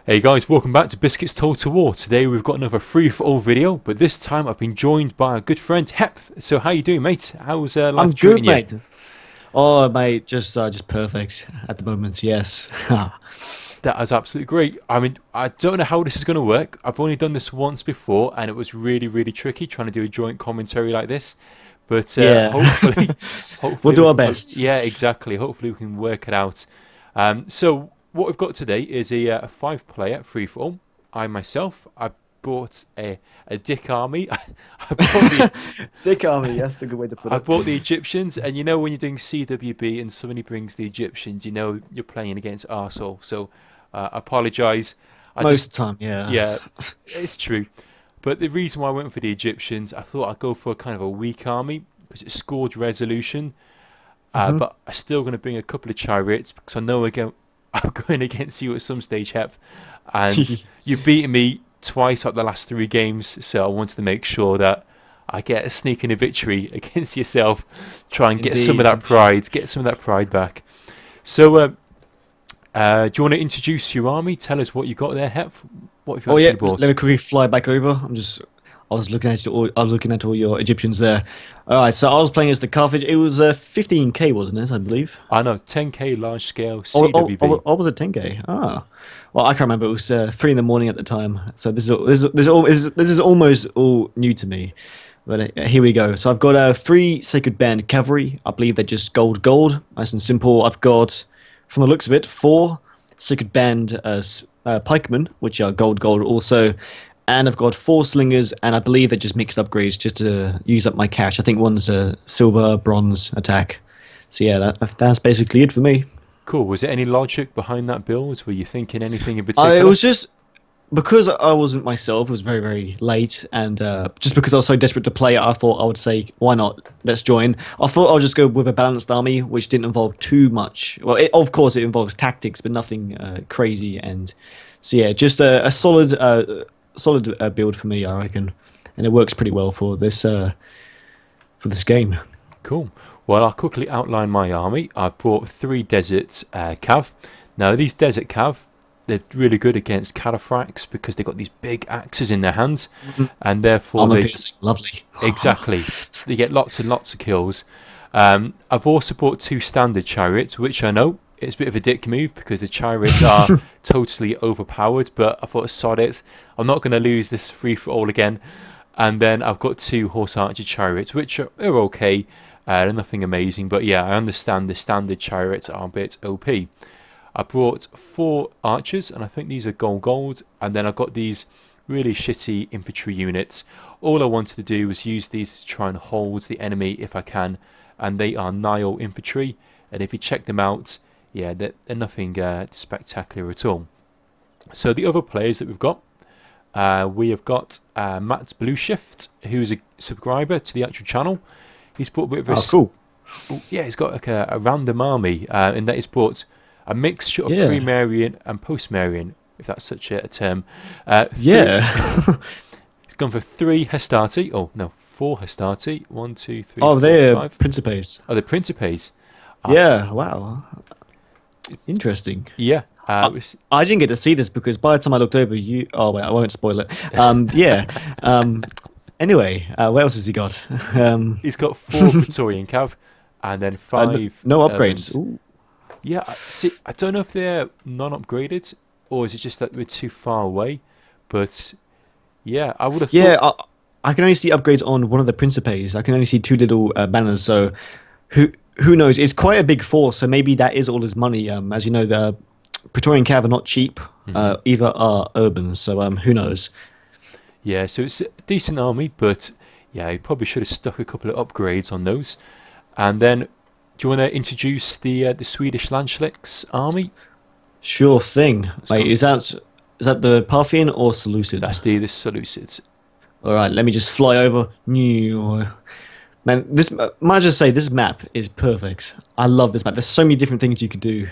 Hey guys, welcome back to Biscuits Total War. Today we've got another free-for-all video, but this time I've been joined by a good friend, Heph. So how you doing, mate? How's life I'm treating good, you? mate. Oh, mate, just perfect at the moment. Yes. That is absolutely great. I mean, I don't know how this is going to work. I've only done this once before, and it was really, really tricky trying to do a joint commentary like this. But Yeah. hopefully, We'll hopefully do we our can. best. Yeah, exactly. Hopefully we can work it out. So what we've got today is a five-player free-for-all. I myself, I bought a Dick Army. I bought the Dick Army, that's the good way to put I it. bought the Egyptians, and you know when you're doing CWB and somebody brings the Egyptians, you know you're playing against arsehole. So I apologise. I Most just, of the time, yeah. yeah, it's true. But the reason why I went for the Egyptians, I thought I'd go for kind of a weak army because it scored resolution. hmm But I'm still going to bring a couple of chariots because I know again I'm going against you at some stage, Hep, and you've beaten me twice out the last three games. So I wanted to make sure that I get a sneak in a victory against yourself. Try and get some of Indeed, that indeed. pride, get some of that pride back. So, do you want to introduce your army? Tell us what you got there, Hep. What have you Oh yeah, actually let bought? me quickly fly back over. I was looking at all your Egyptians there. All right, so I was playing as the Carthage. It was 15K, wasn't it? I believe. I know 10k large scale Oh, CWB. was it 10K? Ah, well, I can't remember. It was 3 in the morning at the time. So this is almost all new to me. But here we go. So I've got three Sacred Band Cavalry. I believe they're just gold, nice and simple. I've got, from the looks of it, four Sacred Band pikemen, which are gold also. And I've got four slingers, and I believe they're just mixed upgrades just to use up my cash. I think one's a silver, bronze attack. So yeah, that's basically it for me. Cool. Was there any logic behind that build? Were you thinking anything in It particular? was just because I wasn't myself. It was very late, and just because I was so desperate to play, I thought I would say, "Why not? Let's join." I thought I'll just go with a balanced army, which didn't involve too much. Well, of course, it involves tactics, but nothing crazy. And so yeah, just a solid build for me, I reckon, and it works pretty well for this game. Cool. Well, I'll quickly outline my army. I brought three desert cav. Now, these desert cav, they're really good against cataphracts because they've got these big axes in their hands, Mhm. and therefore Armor they piercing, lovely. exactly they get lots and lots of kills. I've also bought two standard chariots, which I know it's a bit of a dick move because the chariots are totally overpowered. But I thought, sod it, I'm not going to lose this free for all again. And then I've got two horse archer chariots, which are okay. They're nothing amazing, but yeah, I understand the standard chariots are a bit OP. I brought four archers, and I think these are gold, and then I've got these really shitty infantry units. All I wanted to do was use these to try and hold the enemy if I can, and they are Nile infantry, and if you check them out, yeah, they're nothing spectacular at all. So the other players that we have got MattBlueShift, who's a subscriber to the actual channel. He's brought a bit of Oh, cool. yeah, he's got like a random army, in that he's brought a mixture of Yeah, pre-Marian and post-Marian, if that's such a term. yeah. He's gone for three Hastati. Oh no, four Hastati. One, two, three, Oh, four, they're five. Principes. Oh, the Principes. Uh, Yeah, wow. Interesting. yeah. I, I didn't get to see this because by the time I looked over, you. Oh wait, I won't spoil it. Yeah. Anyway, what else has he got? He's got four Praetorian Cav, and then five no upgrades. Urbans. Ooh. Yeah, see, I don't know if they're non-upgraded or is it just that we're too far away. But yeah, I would have Yeah, thought. I can only see upgrades on one of the Principes. I can only see two little banners. So, who knows? It's quite a big force. So maybe that is all his money. As you know, the Praetorian Cav are not cheap. Mhm. Either are urban. So who knows? Yeah, so it's a decent army, but yeah, he probably should have stuck a couple of upgrades on those. And then, do you want to introduce the Swedish Landsknekt's army? Sure thing. Let's Wait, go. is that the Parthian or Seleucid? That's the Seleucid. All right, let me just fly over. Man, might I just say this map is perfect. I love this map. There's so many different things you could do.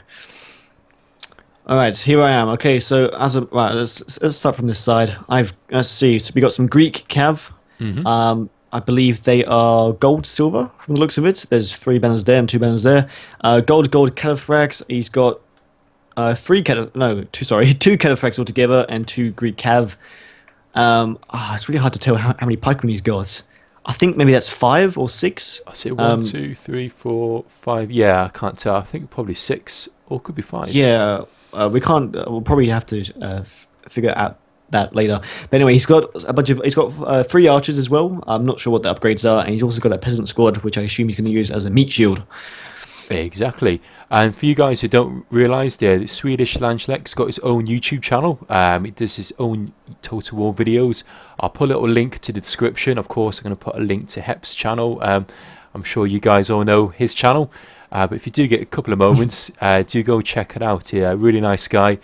All right, here I am. Okay, so right, let's start from this side. Let's see. So we got some Greek Cav. Hmm. I believe they are gold, silver from the looks of it. There's three banners there and two banners there. Gold, Caliphrax. He's got two cataphracts altogether and 2 Greek cav. It's really hard to tell how many pikemen he's got. I think maybe that's 5 or 6. I see 1, 2, 3, 4, 5. Yeah, I can't tell. I think probably 6 or could be 5. Yeah, we can't. We'll probably have to figure out that later. But anyway, he's got a bunch of. He's got 3 archers as well. I'm not sure what the upgrades are, and he's also got a peasant squad, which I assume he's going to use as a meat shield. Exactly. And for you guys who don't realise, the SwedishLandsknekt's got his own YouTube channel. It does his own Total War videos. I'll put a little link to the description. Of course, I'm going to put a link to Heph's channel. I'm sure you guys all know his channel. But if you do get a couple of moments, do go check it out. He's a really nice guy.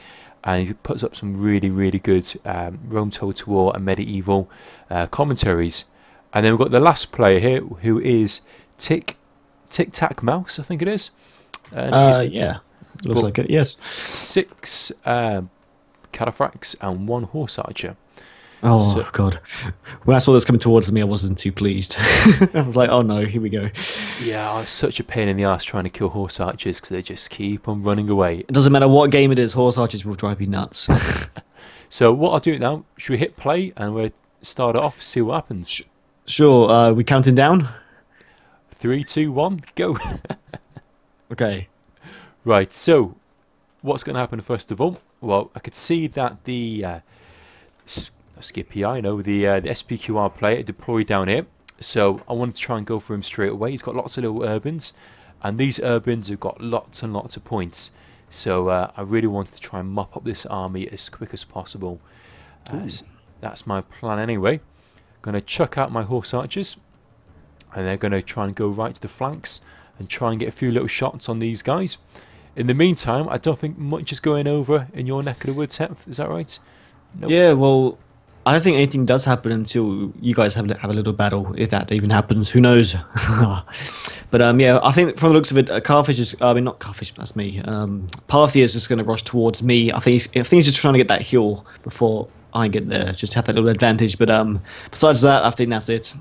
And he puts up some really, really good Rome Total War and medieval commentaries. And then we've got the last player here, who is TicTacMouse, I think it is. Yeah, looks like it. Yes. 6 cataphracts and 1 horse archer. Oh God! When I saw this coming towards me, I wasn't too pleased. I was like, "Oh no, here we go." Yeah, it's such a pain in the ass trying to kill horse archers because they just keep on running away. It doesn't matter what game it is; horse archers will drive you nuts. So what I'll do now? Should we hit play and we'll start it off? See what happens. Sure. We counting down. 3, 2, 1, go. Okay. Right, so what's going to happen first of all? Well, I could see that the SPQR, the SPQR player deployed down here. So I wanted to try and go for him straight away. He's got lots of little urbans, and these urbans have got lots and lots of points. So I really wanted to try and mop up this army as quick as possible. So that's my plan anyway. Going to chuck out my horse archers, and they're going to try and go right to the flanks and try and get a few little shots on these guys. In the meantime, I don't think much is going over in your neck of the woods, Heph. Is that right? Nope. Yeah, well, I don't think anything does happen until you guys have a little battle, if that even happens. Who knows? But yeah, I think from the looks of it, Carthage is. I mean, not Carthage. That's me. Parthia is just going to rush towards me. I think he's just trying to get that hill before I get there. Just have that little advantage. But besides that, I think that's it.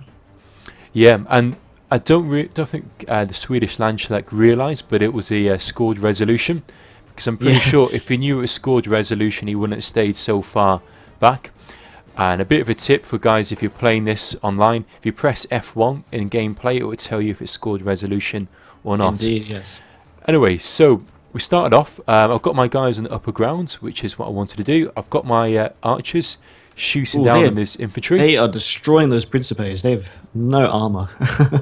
Yeah, and I don't think the SwedishLandsknekt realised, but it was a scored resolution. Because I'm pretty sure if he knew it was scored resolution, he wouldn't have stayed so far back. And a bit of a tip for guys, if you're playing this online, if you press F1 in gameplay, it will tell you if it's scored resolution or not. Indeed, yes. Anyway, so we started off. I've got my guys on the upper ground, which is what I wanted to do. I've got my archers shooting down on this infantry. They are destroying those principes. They have no armor.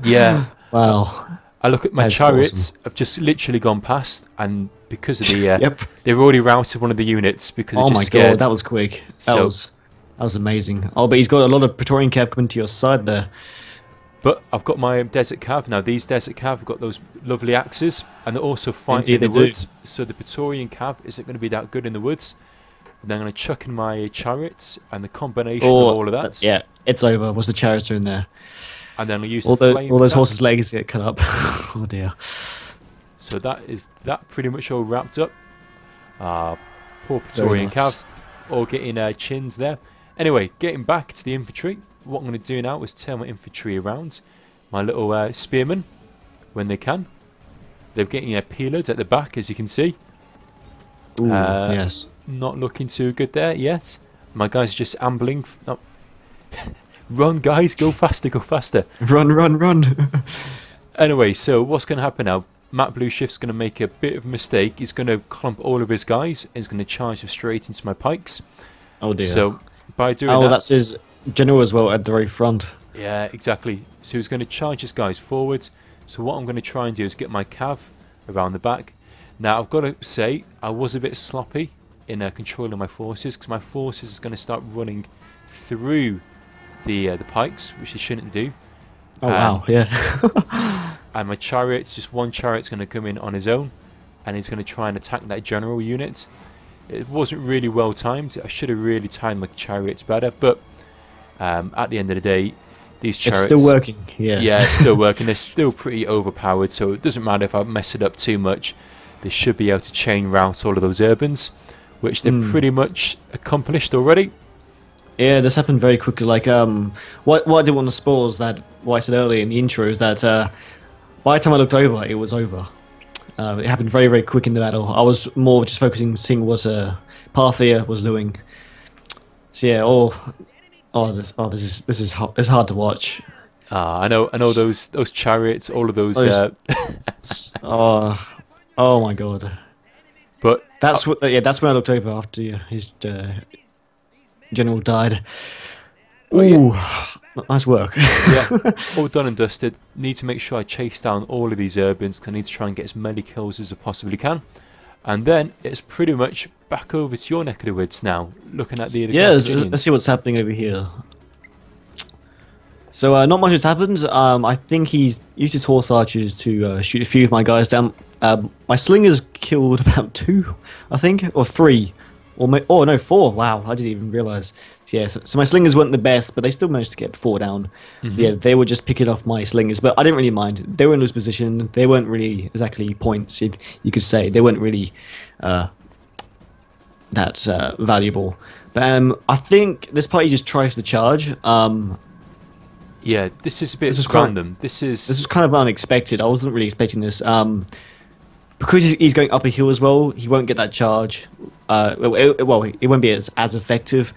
Yeah. Wow. I look at my chariots. Awesome. I've just literally gone past, and because of the they've already routed one of the units because they're just scared. Oh my god, that was quick. That was amazing. Oh, but he's got a lot of Praetorian cav coming to your side there. But I've got my desert cav now. These desert cav have got those lovely axes, and they're also fighting in the woods. So the Praetorian cav isn't going to be that good in the woods. And I'm going to chuck in my chariots and the combination of all of that. Yeah, it's over. Once the chariots are in there. And then I'll use all flame those horses' legs get cut up. Oh dear. So that pretty much all wrapped up. Poor Praetorian cav, all getting chins there. Anyway, getting back to the infantry. What I'm going to do now is turn my infantry around. My little spearmen, when they can. They're getting peeled at the back, as you can see. Ooh, yes. Not looking too good there yet. My guys are just ambling. Oh. Run, guys, go faster, go faster. Run, run, run. Anyway, so what's going to happen now? MattBlueShift's going to make a bit of a mistake. He's going to clump all of his guys and he's going to charge them straight into my pikes. Oh dear. So by doing that... that's his general as well at the very front. Yeah, exactly. So he's going to charge his guys forward. So what I'm going to try and do is get my cav around the back. Now, I've got to say, I was a bit sloppy in controlling my forces because my forces is going to start running through the pikes, which they shouldn't do. Oh wow, yeah. And my chariots, just one chariot's going to come in on his own, and he's going to try and attack that general unit. It wasn't really well timed. I should have really timed my chariots better, but at the end of the day, these chariots... It's still working, yeah. Yeah, it's still working. They're still pretty overpowered, so it doesn't matter if I mess it up too much. They should be able to chain route all of those urbans, which they've pretty much accomplished already. Yeah, this happened very quickly. Like, what I didn't want to spoil is that what I said earlier in the intro is that by the time I looked over, it was over. It happened very, very quick in the battle. I was more just focusing, seeing what Parthia was doing. So yeah, this is hard to watch. I know those chariots, all of those. Oh my god! But that's that's when I looked over after his general died. Ooh, nice work. Yeah, all done and dusted. Need to make sure I chase down all of these urbans, because I need to try and get as many kills as I possibly can. And then it's pretty much back over to your neck of the woods now, looking at the let's see what's happening over here. So not much has happened. I think he's used his horse archers to shoot a few of my guys down. My slingers killed about 2, I think, or 3, or no, 4. Wow, I didn't even realize. So, yeah, so my slingers weren't the best, but they still managed to get 4 down. Yeah, they were just picking off my slingers, but I didn't really mind. They were in loose position. They weren't really exactly points, if you could say. They weren't really that valuable. But I think this party just tries to charge. Yeah, this is a bit random. This was kind of unexpected. I wasn't really expecting this. Because he's going up a hill as well, he won't get that charge. It won't be as effective.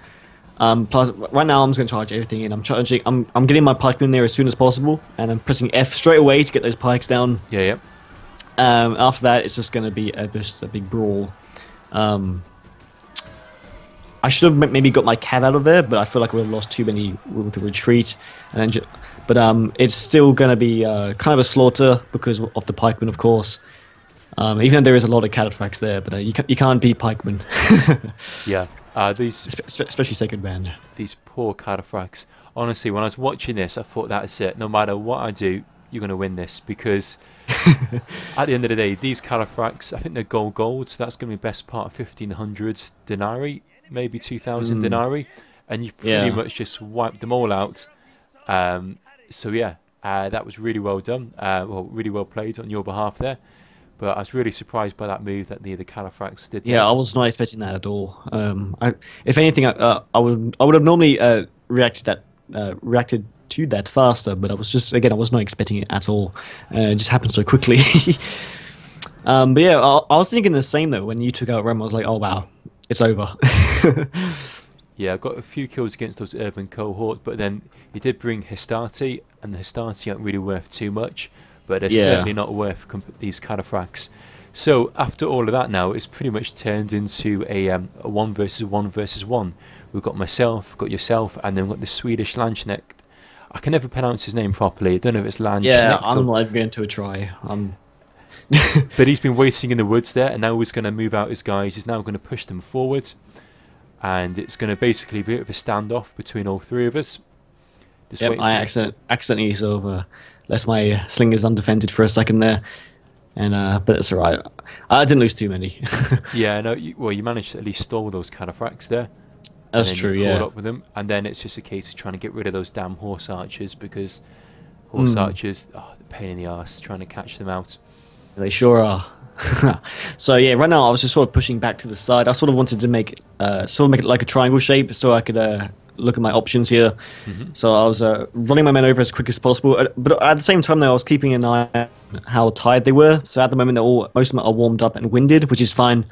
Plus, right now I'm just going to charge everything in. I'm getting my pikemen there as soon as possible, and I'm pressing F straight away to get those pikes down. Yeah. After that, it's just going to be just a big brawl. I should have maybe got my cav out of there, but I feel like we would have lost too many with the retreat. And then but it's still going to be kind of a slaughter because of the pikemen, of course. Even though there is a lot of cataphracts there, but you can't beat pikemen. Yeah, these especially Sacred Band. These poor cataphracts. Honestly, when I was watching this, I thought that's it. No matter what I do, you're going to win this, because at the end of the day, these cataphracts, I think they're gold, so that's going to be best part of 1,500 denarii. Maybe 2,000 denarii, and you pretty much just wiped them all out. So yeah, that was really well done. Really well played on your behalf there. But I was really surprised by that move that the cataphracts did. Yeah, I was not expecting that at all. If anything, I would have normally reacted to that faster, but I was not expecting it at all. It just happened so quickly. But yeah, I was thinking the same though when you took out Rome. I was like, oh wow. It's over. Yeah, I got a few kills against those urban cohorts, but then he did bring Hastati, and the Hastati aren't really worth too much, but they're certainly not worth these cataphracts. So after all of that now, it's pretty much turned into a 1 versus 1 versus 1. We've got myself, got yourself, and then we've got the SwedishLandsknekt. I can never pronounce his name properly. I don't know if it's Landsknekt. Yeah, I'm not even going to try. But he's been waiting in the woods there, and now he's going to move out his guys. He's now going to push them forward, and it's going to basically be a bit of a standoff between all 3 of us. I accidentally sort of left my slingers undefended for a second there, and but it's alright. I didn't lose too many. Yeah, no. You managed to at least stall those cataphracts there. That's true. Yeah. Caught up with them, and then it's just a case of trying to get rid of those damn horse archers, because horse archers, the pain in the arse trying to catch them out. They sure are. So yeah, right now I was just sort of pushing back to the side. I sort of wanted to make it like a triangle shape, so I could look at my options here. So I was running my men over as quick as possible, but at the same time, though, I was keeping an eye on how tired they were. So at the moment, most of them are warmed up and winded, which is fine.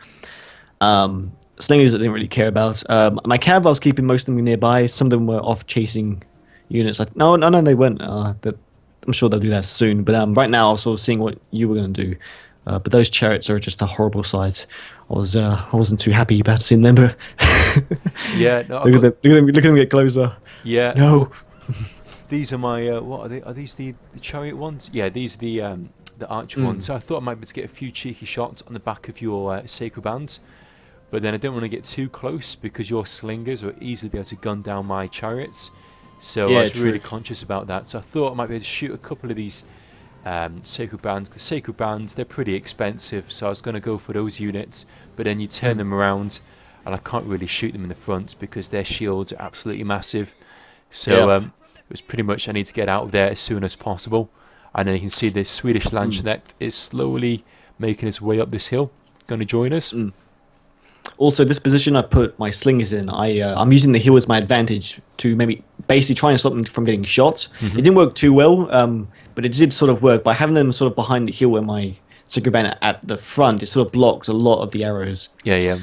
Slingers I didn't really care about. My cav, I was keeping most of them nearby. Some of them were off chasing units. No, they weren't. I'm sure they'll do that soon. But right now, I was sort of seeing what you were going to do. But those chariots are just a horrible sight. I wasn't too happy about seeing them. But yeah, no, look at them get closer. Yeah, no. These are my what are they? Are these the chariot ones? Yeah, these are the archer ones. So I thought I might be able to get a few cheeky shots on the back of your sacred band, but then I didn't want to get too close because your slingers will easily be able to gun down my chariots. So I was really conscious about that. So I thought I might be able to shoot a couple of these sacred bands. The sacred bands, they're pretty expensive, so I was going to go for those units. But then you turn them around, and I can't really shoot them in the front because their shields are absolutely massive. So it was pretty much I need to get out of there as soon as possible. And then you can see the SwedishLandsknekt is slowly making its way up this hill, going to join us. Also, this position I put my slingers in, I'm using the hill as my advantage to maybe basically try and stop them from getting shot. It didn't work too well, but it did sort of work by having them sort of behind the hill where my sacred band at the front, it sort of blocked a lot of the arrows. Yeah.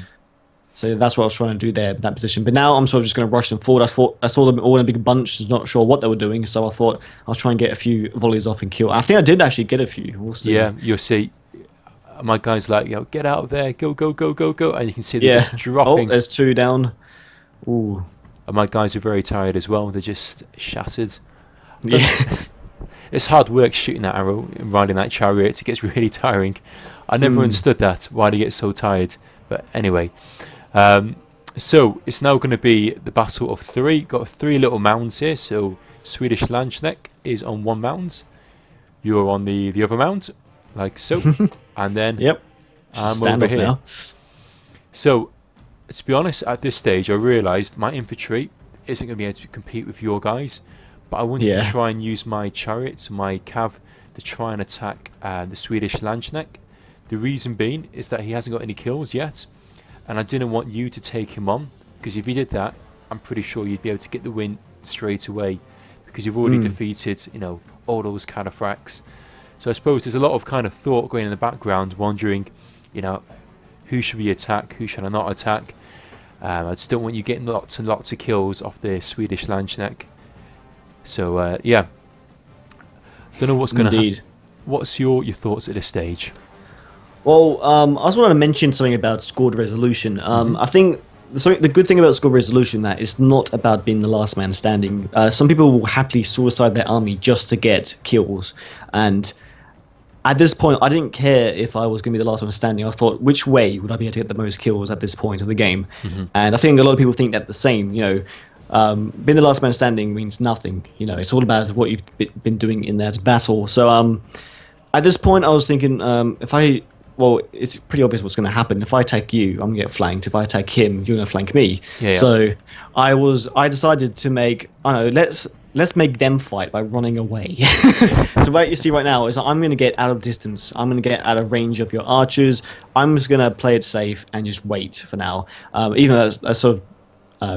So that's what I was trying to do there in that position. But now I'm sort of just going to rush them forward. I saw them all in a big bunch, not sure what they were doing, so I thought I'll try and get a few volleys off and kill. I think I did actually get a few. We'll see. Yeah, you'll see. My guy's like, yo, get out of there, go, and you can see they're just dropping. Oh, there's 2 down. Ooh. And my guys are very tired as well. They're just shattered. Yeah. It's hard work shooting that arrow and riding that chariot. It gets really tiring. I never understood that, why they get so tired. But anyway. So it's now going to be the battle of 3. Got 3 little mounds here. So SwedishLandsknekt is on 1 mound. You're on the other mound, like so. And then I'm over here. Now. So to be honest, at this stage, I realised my infantry isn't going to be able to compete with your guys. But I wanted to try and use my chariots and my cav to try and attack the SwedishLandsknekt. The reason being is that he hasn't got any kills yet. And I didn't want you to take him on, because if you did that, I'm pretty sure you'd be able to get the win straight away, because you've already defeated, you know, all those cataphracts. So I suppose there's a lot of kind of thought going in the background, wondering, you know, who should we attack, who should I not attack. I just don't want you getting lots and lots of kills off the SwedishLandsknekt. So yeah, don't know what's going to happen. What's your thoughts at this stage? Well, I also want to mention something about scored resolution. I think the good thing about scored resolution that it's not about being the last man standing. Some people will happily suicide their army just to get kills, and at this point, I didn't care if I was going to be the last one standing. I thought, which way would I be able to get the most kills at this point of the game? And I think a lot of people think that the same. You know, being the last man standing means nothing. You know, it's all about what you've been doing in that battle. So at this point, I was thinking, well, it's pretty obvious what's going to happen. If I attack you, I'm going to get flanked. If I attack him, you're going to flank me. So I decided to make, I don't know, let's make them fight by running away. So what you see right now is I'm going to get out of distance. I'm going to get out of range of your archers. I'm just going to play it safe and just wait for now. Even though that sort of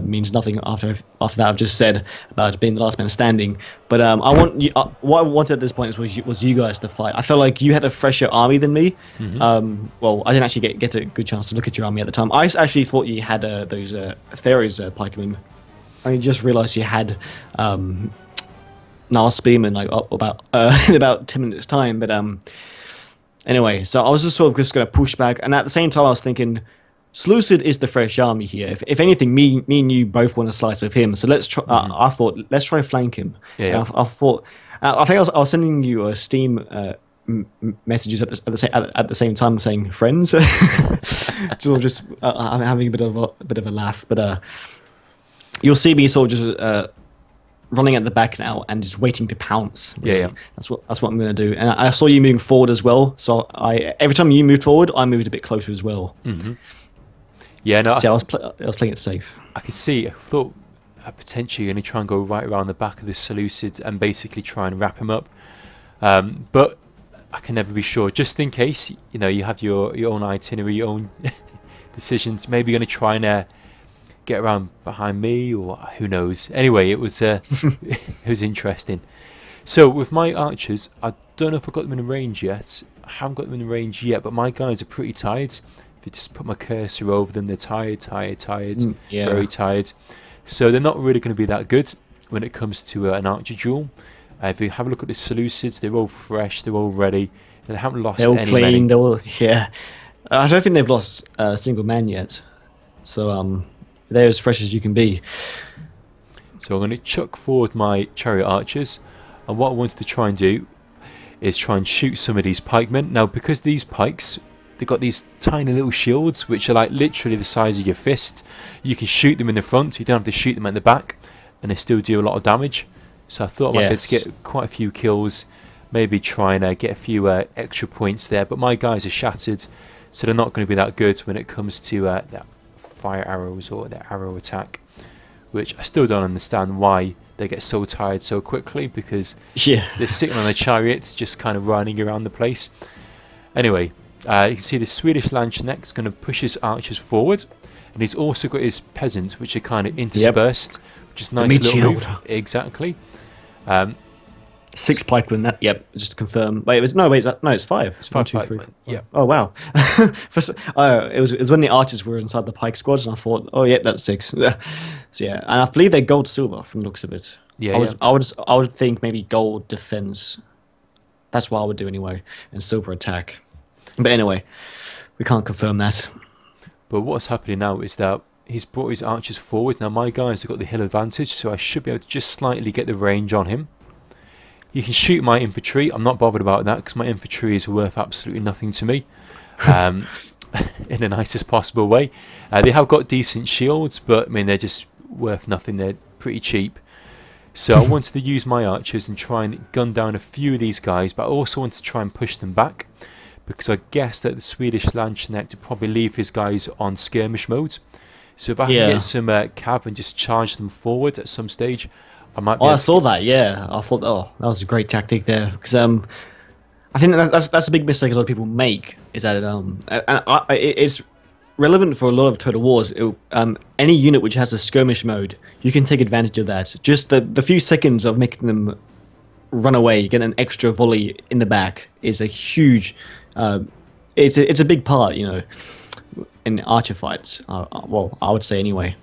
means nothing after that I've just said about being the last man standing. But what I wanted at this point was you guys to fight. I felt like you had a fresher army than me. Well, I didn't actually get a good chance to look at your army at the time. I actually thought you had those Theres pikemen. I just realised you had Nar Spearmen like in about 10 minutes time. But anyway, so I was just sort of just going to push back, and at the same time I was thinking, Seleucid is the fresh army here. If anything, me and you both want a slice of him. So let's try. I thought let's try flank him. I thought. I think I was sending you a Steam messages at the same time saying friends. Just I'm having a bit of a laugh. But you'll see me sort of just running at the back now and just waiting to pounce. Really. That's what I'm going to do. And I saw you moving forward as well. So every time you moved forward, I moved a bit closer as well. Yeah, no. See, I was playing it safe. I could see. I thought potentially you're going to try and go right around the back of the Seleucid and basically try and wrap him up. But I can never be sure. Just in case, you know, you have your own itinerary, your own decisions. Maybe you're going to try and get around behind me, or who knows. Anyway, it was it was interesting. So with my archers, I don't know if I've got them in range yet. I haven't got them in range yet, but my guys are pretty tired. If you just put my cursor over them, they're tired, very tired. So they're not really going to be that good when it comes to an archer duel. If you have a look at the Seleucids, they're all fresh, they're all ready. They haven't lost any. They're all clean. They're all, I don't think they've lost a single man yet. So they're as fresh as you can be. So I'm going to chuck forward my chariot archers, and what I wanted to try and do is try and shoot some of these pikemen. Now, because these pikes, they've got these tiny little shields which are like literally the size of your fist. You can shoot them in the front, so you don't have to shoot them at the back, and they still do a lot of damage. So I thought I might be able to get quite a few kills, maybe try and get a few extra points there. But my guys are shattered, so they're not going to be that good when it comes to that fire arrows or the arrow attack, which I still don't understand why they get so tired so quickly, because they're sitting on their chariots just kind of running around the place. Anyway, you can see the SwedishLandsknekt is going to push his archers forward, and he's also got his peasants which are kind of interspersed, which is a nice little move. Exactly. 6 pikemen. That, yep, just to confirm. Wait, it was no. Wait, no, it's 5. It's 5 pikemen. Yeah. Oh wow. It was when the archers were inside the pike squads, and I thought, oh yeah, that's 6. So yeah, and I believe they're gold silver from the looks of it. Yeah, I would think maybe gold defense. That's what I would do anyway, and silver attack. But anyway, we can't confirm that. But what's happening now is that he's brought his archers forward. Now my guys have got the hill advantage, so I should be able to just slightly get the range on him. You can shoot my infantry. I'm not bothered about that because my infantry is worth absolutely nothing to me. In the nicest possible way. They have got decent shields, but I mean they're just worth nothing. They're pretty cheap. So I wanted to use my archers and try and gun down a few of these guys, but I also wanted to try and push them back, because I guess that the SwedishLandsknekt would probably leave his guys on skirmish mode. So if I can get some cav and just charge them forward at some stage, I might be I saw that, yeah. I thought, oh, that was a great tactic there. Because I think that's a big mistake a lot of people make, is that it's relevant for a lot of Total Wars. Any unit which has a skirmish mode, you can take advantage of that. Just the few seconds of making them run away, get an extra volley in the back, is a huge... it's a big part, you know, in archer fights. Well, I would say anyway.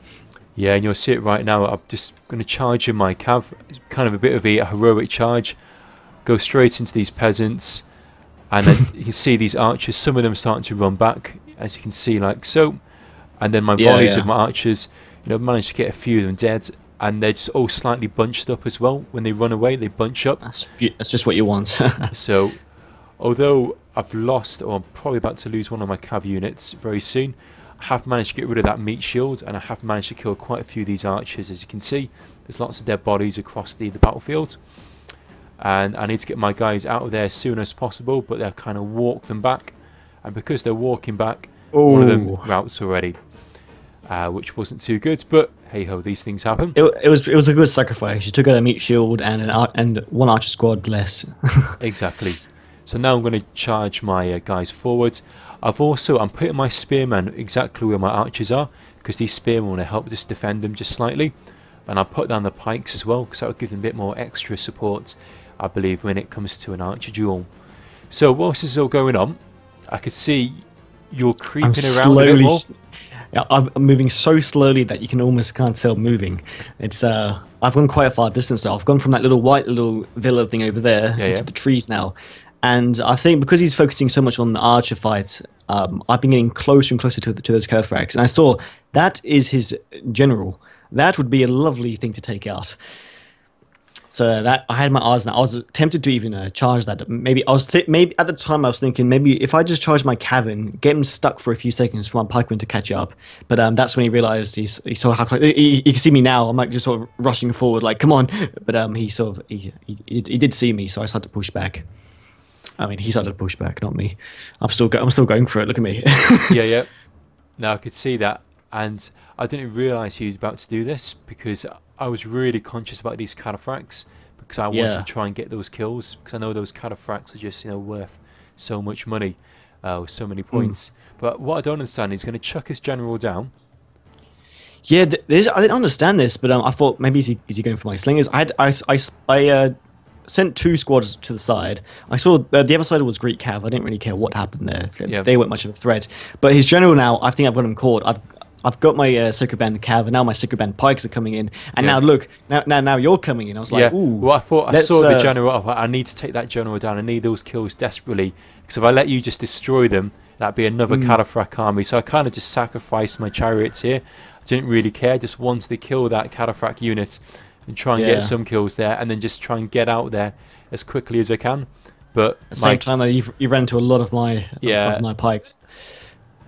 Yeah, and you'll see it right now. I'm just going to charge in my cav. It's kind of a bit of a heroic charge. Go straight into these peasants, and then you can see these archers. Some of them starting to run back, as you can see, like so. And then my volleys of my archers, you know, managed to get a few of them dead, and they're just all slightly bunched up as well. When they run away, they bunch up. That's just what you want. So, although I've lost, or I'm probably about to lose one of my cav units very soon, I have managed to get rid of that meat shield, and I have managed to kill quite a few of these archers. As you can see, there's lots of dead bodies across the battlefield, and I need to get my guys out of there as soon as possible, but they'll kind of walk them back, and because they're walking back, one of them routs already, which wasn't too good, but hey ho, these things happen. It was a good sacrifice. You took out a meat shield and one archer squad less. Exactly. So now I'm going to charge my guys forward. I'm putting my spearmen exactly where my archers are, because these spearmen want to help just defend them just slightly. And I'll put down the pikes as well, because that will give them a bit more extra support, I believe, when it comes to an archer duel. So whilst this is all going on, I could see you're creeping around a bit more. Yeah, I'm moving so slowly that you can almost can't tell moving. It's I've gone quite a far distance now. I've gone from that little villa thing over there to the trees now. And I think because he's focusing so much on the archer fights, I've been getting closer and closer to those cataphracts. And I saw that is his general. That would be a lovely thing to take out. So that I had my eyes now. I was tempted to even charge that. Maybe maybe at the time I was thinking maybe if I just charge my cavern, get him stuck for a few seconds for my pikeman to catch up. But that's when he realized he saw how close. He can see me now. I'm like just sort of rushing forward, like come on. But he sort of he did see me, so I started to push back. I mean, he started to push back, not me. I'm still going for it. Look at me. Yeah. Now I could see that, and I didn't realise he was about to do this because I was really conscious about these cataphracts, because I wanted to try and get those kills, because I know those cataphracts are just worth so much money, with so many points. But what I don't understand is he's going to chuck his general down. Yeah, I didn't understand this, but I thought maybe is he going for my slingers? I sent 2 squads to the side. I saw the other side was Greek Cav. I didn't really care what happened there. They weren't much of a threat. But his general now, I think I've got him caught. I've got my Circuit Band Cav, and now my Circuit Band Pikes are coming in. And now look, now you're coming in. I was like, ooh. Well, I thought I saw the general. I need to take that general down. I need those kills desperately, because if I let you just destroy them, that'd be another cataphract army. So I kind of just sacrificed my chariots here. I didn't really care. I just wanted to kill that cataphract unit and try and get some kills there, and then just try and get out there as quickly as I can. But at the same time, though, you ran into a lot of my pikes.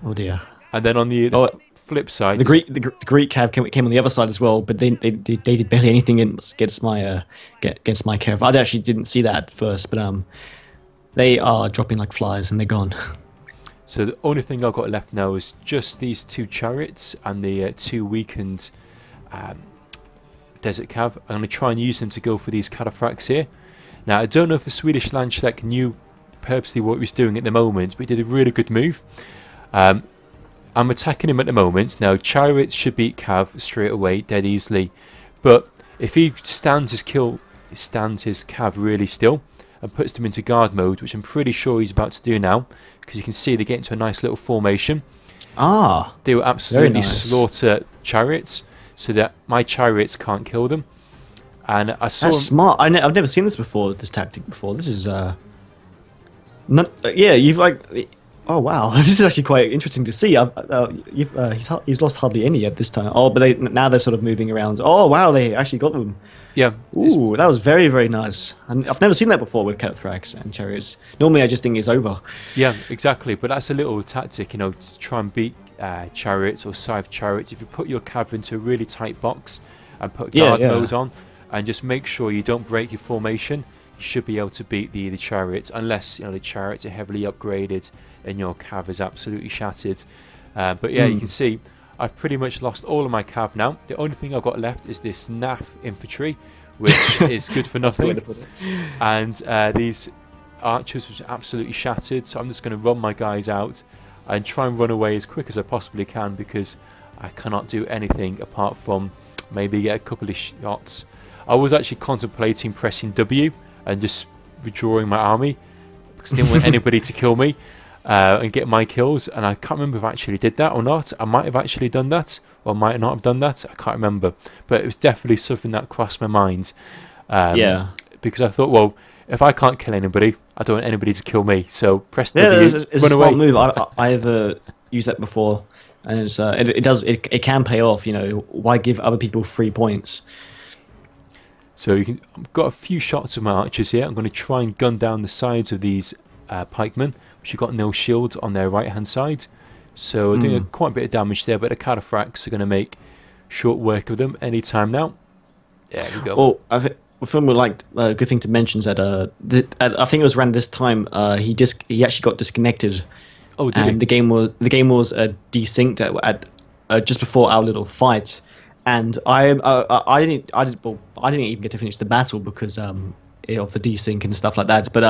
Oh dear. And then on the flip side, the Greek Cav came on the other side as well, but they did barely anything against my Cav. I actually didn't see that at first, but they are dropping like flies and they're gone. So the only thing I've got left now is just these 2 chariots and the 2 weakened Desert Cav. I'm going to try and use them to go for these cataphracts here. Now I don't know if the SwedishLandsknekt knew purposely what he was doing at the moment, but he did a really good move. I'm attacking him at the moment. Now chariots should beat Cav straight away, dead easily. But if he stands his kill he stands his cav really still and puts them into guard mode, which I'm pretty sure he's about to do now, because you can see they get into a nice little formation. Ah, they will absolutely nice. slaughter chariots so that my chariots can't kill them. And I saw That's smart. I've never seen this before. This tactic before. This is yeah. You've like. Oh wow, this is actually quite interesting to see. He's lost hardly any at this time. Oh, but now they're sort of moving around. Oh wow, they actually got them. Yeah. Ooh, that was very, very nice. And I've never seen that before with Cathrax and chariots. Normally, I just think it's over. Yeah, exactly. But that's a little tactic, you know, to try and beat chariots or scythe chariots. If you put your cav into a really tight box and put guard mode on, and just make sure you don't break your formation, you should be able to beat the chariots, unless, you know, the chariots are heavily upgraded and your cav is absolutely shattered. But yeah, you can see I've pretty much lost all of my cav now. The only thing I've got left is this naff infantry, which is good for nothing. And these archers, which are absolutely shattered. So I'm just going to run my guys out and try and run away as quick as I possibly can, because I cannot do anything apart from maybe get a couple of shots. I was actually contemplating pressing W and just withdrawing my army, because I didn't want anybody to kill me and get my kills. And I can't remember if I actually did that or not. I might have actually done that, or might not have done that. I can't remember. But it was definitely something that crossed my mind. Because I thought, well, if I can't kill anybody, I don't want anybody to kill me. So press W, it's run a away. smart move. I've used that before, and it can pay off. You know, why give other people free points? So I've got a few shots of my archers here. I'm going to try and gun down the sides of these pikemen, which have got no shields on their right hand side. So doing quite a bit of damage there, but the cataphracts are going to make short work of them anytime now. There we go. Well, I think a good thing to mention is that I think it was around this time he actually got disconnected. Oh, did he? The game was desynced at just before our little fight. And I didn't even get to finish the battle because of the desync and stuff like that. But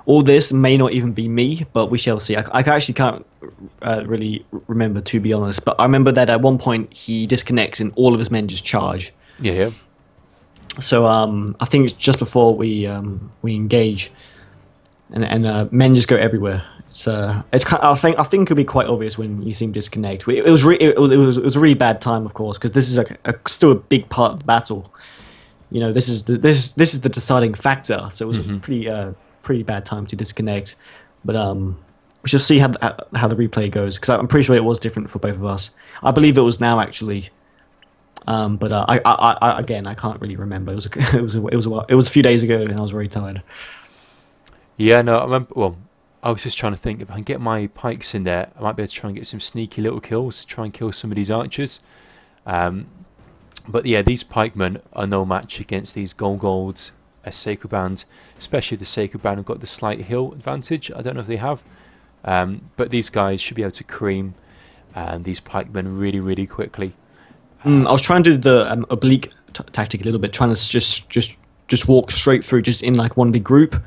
all this may not even be me, but we shall see. I actually can't really remember, to be honest. But I remember that at one point he disconnects and all of his men just charge. Yeah. So I think it's just before we engage, and men just go everywhere. It's kind of, I think it could be quite obvious when you see him disconnect. It was a really bad time, of course, because this is still a big part of the battle. You know, this is the deciding factor. So it was a pretty bad time to disconnect. But we shall see how the replay goes, because I'm pretty sure it was different for both of us. I believe it was now, actually. But I can't really remember. It was a few days ago, and I was very tired. Yeah, no, I remember. Well, I was just trying to think if I can get my pikes in there, I might be able to try and get some sneaky little kills, try and kill some of these archers. But yeah, these pikemen are no match against these Golgolds, a Sacred Band, especially the Sacred Band have got the slight hill advantage. I don't know if they have, but these guys should be able to cream these pikemen really, really quickly. I was trying to do the oblique tactic a little bit, trying to just walk straight through, just in like one big group.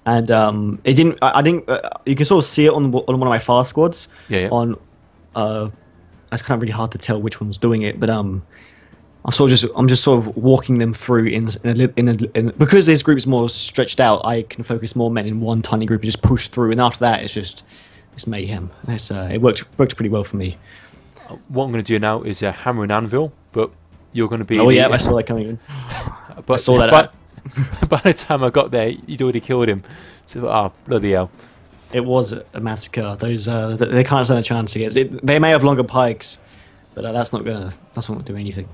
And it didn't. I didn't. You can sort of see it on one of my fast squads. Yeah. On that's kind of really hard to tell which one's doing it, but I'm just sort of walking them through in because this group's more stretched out. I can focus more men in one tiny group and just push through, and after that, it's mayhem. It worked pretty well for me. What I'm going to do now is a hammer and anvil, but you're going to be. Oh yeah, I saw that coming in. But, I saw that. By the time I got there, you'd already killed him. So, bloody hell! It was a massacre. Those they can't stand a chance against it. They may have longer pikes, but that's not gonna do anything.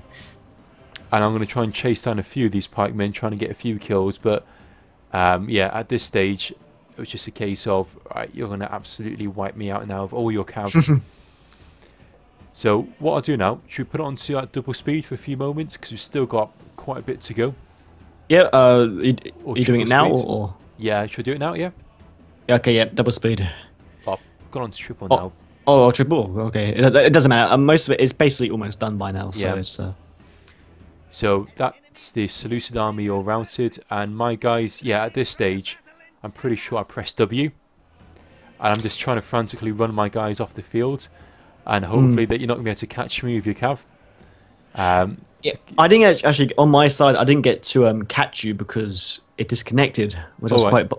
And I'm going to try and chase down a few of these pikemen, trying to get a few kills. But yeah, at this stage, it was just a case of right, you're going to absolutely wipe me out now of all your cav. So what I'll do now, should we put it onto double speed for a few moments, because we've still got quite a bit to go. Yeah, are you doing it now, or? Yeah, should we do it now, yeah? Yeah, okay, yeah, double speed. Oh, gone on to triple now. Oh, triple, okay. It doesn't matter. Most of it is basically almost done by now, so it's... So that's the Seleucid army all routed, and my guys, yeah, at this stage, I'm pretty sure I pressed W. And I'm just trying to frantically run my guys off the field, and hopefully that you're not going to be able to catch me with your cav. Yeah, I didn't actually on my side. I didn't get to catch you because it disconnected, which I was quite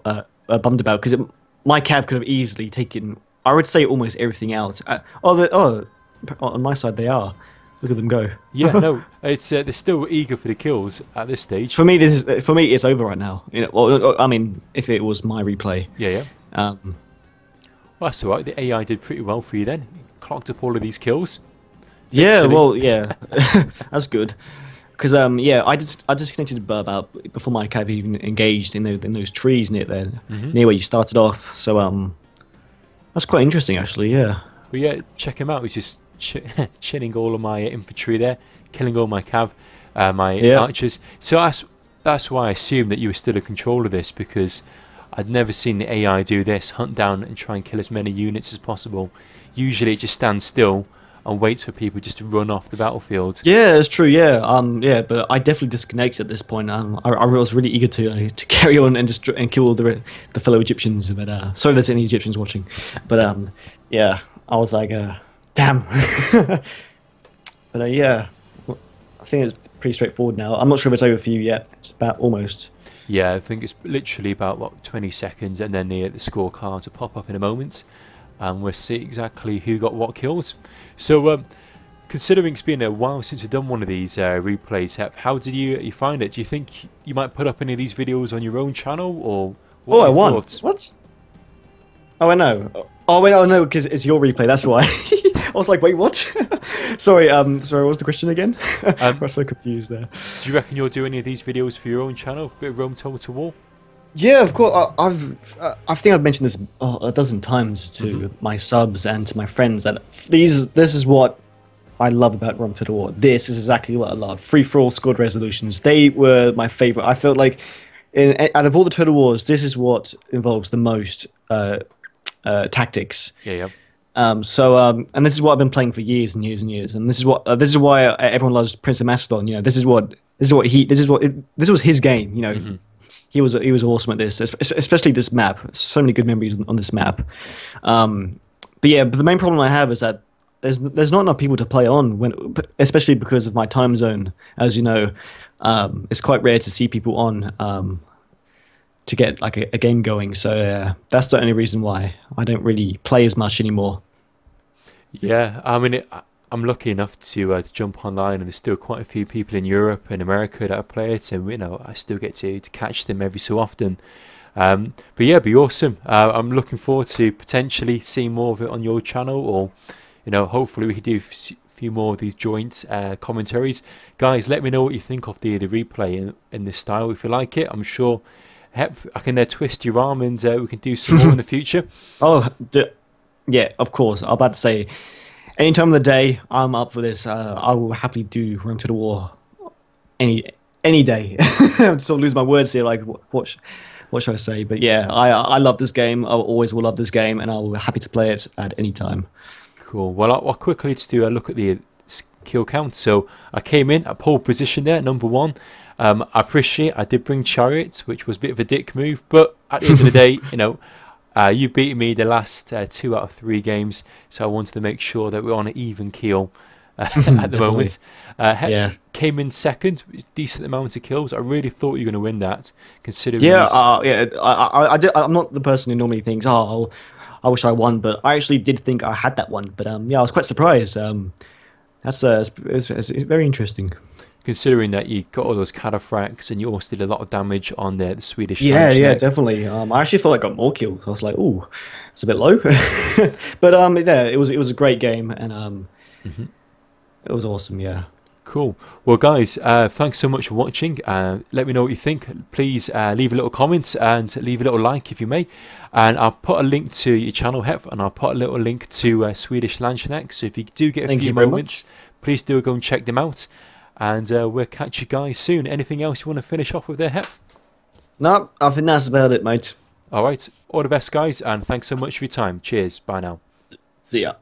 bummed about. Because my cav could have easily taken, I would say, almost everything out. On my side they are. Look at them go. Yeah, no, it's they're still eager for the kills at this stage. For me, it's over right now. You know, well, I mean, if it was my replay. Yeah. Well, that's all right. The AI did pretty well for you then. Clocked up all of these kills. Yeah, well, yeah, that's good. Because yeah, I disconnected about before my cav even engaged in those trees near there, near where you started off. So that's quite interesting actually. Yeah. But yeah, check him out. He's just chilling all of my infantry there, killing all my cav, my archers. So that's why I assumed that you were still in control of this, because I'd never seen the AI do this, hunt down and try and kill as many units as possible. Usually it just stands still and waits for people just to run off the battlefield. Yeah, it's true. Yeah, yeah, but I definitely disconnected at this point. I was really eager to carry on and kill all the fellow Egyptians. But sorry, there's any Egyptians watching. But yeah, I was like, damn. But yeah, I think it's pretty straightforward now. I'm not sure if it's over for you yet. It's about almost. Yeah, I think it's literally about what 20 seconds, and then the scorecard will pop up in a moment. And we'll see exactly who got what kills. So, considering it's been a while since we've done one of these replays, Heph, how did you find it? Do you think you might put up any of these videos on your own channel, or what? Oh, I won. What? Oh, I know. Oh, wait, oh no, because it's your replay. That's why. I was like, wait, what? Sorry. Sorry. What was the question again? I was so confused there. Do you reckon you'll do any of these videos for your own channel? A bit of Rome Total War? Yeah, of course. I think I've mentioned this a dozen times to my subs and to my friends that this is what I love about Rome Total War. This is exactly what I love. Free-for-all squad resolutions. They were my favorite. I felt like out of all the Total Wars, this is what involves the most tactics. Yeah. And this is what I've been playing for years and years and years. And this is why everyone loves Prince of Macedon. You know, this was his game. You know. He was awesome at this, especially this map. So many good memories on this map. But the main problem I have is that there's not enough people to play on, especially because of my time zone. As you know, it's quite rare to see people on to get like a game going. So that's the only reason why I don't really play as much anymore. Yeah, I mean, I'm lucky enough to jump online, and there's still quite a few people in Europe and America that play it, and you know, I still get to catch them every so often. But yeah, it'd be awesome. I'm looking forward to potentially seeing more of it on your channel, or you know, hopefully we could do a few more of these joint commentaries. Guys, let me know what you think of the replay in this style. If you like it, I'm sure Heph, I can twist your arm, and we can do some more in the future. Oh, yeah, of course. I'm about to say, any time of the day, I'm up for this. I will happily do Rome Total War any day. I'm sort of lose my words here. Like, what should I say? But yeah, I love this game. I always will love this game, and I'll be happy to play it at any time. Cool. Well, I'll quickly just do a look at the kill count. So I came in at pole position there, number 1. I appreciate I did bring Chariot, which was a bit of a dick move, but at the end of the day, you know, you beat me the last 2 out of 3 games, so I wanted to make sure that we're on an even keel at the moment. Came in second, decent amount of kills. I really thought you were going to win that, considering. Yeah, I'm not the person who normally thinks, oh, I wish I won, but I actually did think I had that one. But yeah, I was quite surprised. It's very interesting. Considering that you got all those cataphracts and you also did a lot of damage on the Swedish. Yeah, definitely. I actually thought I got more kills. I was like, oh, it's a bit low. But yeah, it was a great game, and it was awesome. Yeah. Cool. Well, guys, thanks so much for watching. Let me know what you think. Please leave a little comment and leave a little like if you may. And I'll put a link to your channel, Heph, and I'll put a little link to SwedishLandsknekt. So if you do get a few moments, please do go and check them out. And we'll catch you guys soon. Anything else you want to finish off with there, Heph? No, I think that's about it, mate. All right. All the best, guys, and thanks so much for your time. Cheers. Bye now. See ya.